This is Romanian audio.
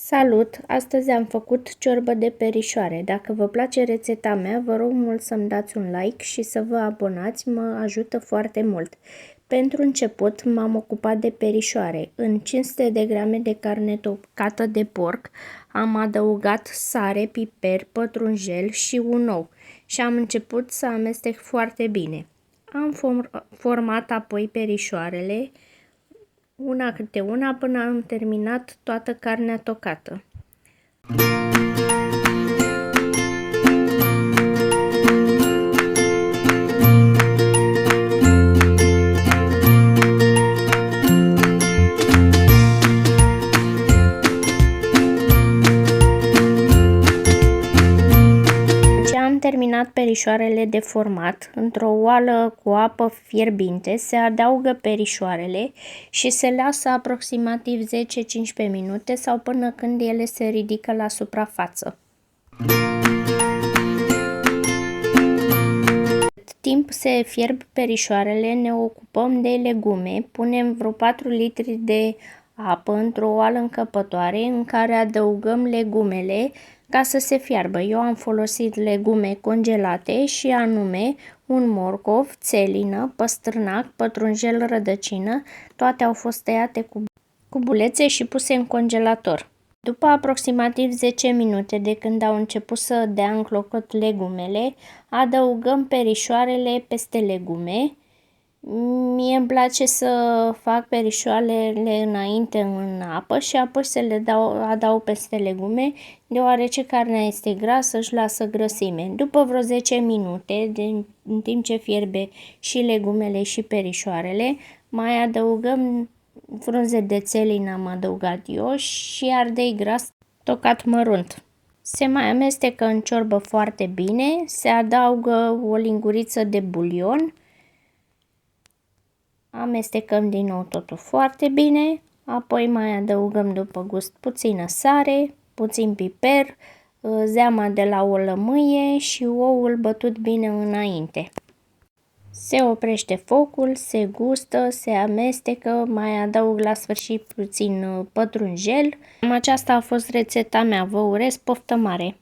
Salut! Astăzi am făcut ciorbă de perișoare. Dacă vă place rețeta mea, vă rog mult să-mi dați un like și să vă abonați, mă ajută foarte mult. Pentru început m-am ocupat de perișoare. În 500 de grame de carne tocată de porc am adăugat sare, piper, pătrunjel și un ou și am început să amestec foarte bine. Am format apoi perișoarele una câte una până am terminat toată carnea tocată. Am terminat perișoarele de format. Într-o oală cu apă fierbinte se adaugă perișoarele și se lasă aproximativ 10-15 minute sau până când ele se ridică la suprafață. Cât timp se fierb perișoarele, ne ocupăm de legume. Punem vreo 4 litri de apă într-o oală încăpătoare în care adăugăm legumele ca să se fiarbă. Eu am folosit legume congelate și anume un morcov, țelină, păstrânac, pătrunjel, rădăcină. Toate au fost tăiate cu bulețe și puse în congelator. După aproximativ 10 minute de când au început să dea în clocot legumele, adăugăm perișoarele peste legume. Mie îmi place să fac perișoarele înainte în apă și apoi să le adaug peste legume, deoarece carnea este grasă, își lasă grăsime. După vreo 10 minute, în timp ce fierbe și legumele și perișoarele, mai adăugăm frunze de țelină, am adăugat eu, și ardei gras tocat mărunt. Se mai amestecă în ciorbă foarte bine, se adaugă o linguriță de bulion. Amestecăm din nou totul foarte bine, apoi mai adăugăm după gust puțină sare, puțin piper, zeama de la o lămâie și oul bătut bine înainte. Se oprește focul, se gustă, se amestecă, mai adaug la sfârșit puțin pătrunjel. Aceasta a fost rețeta mea, vă urez poftă mare!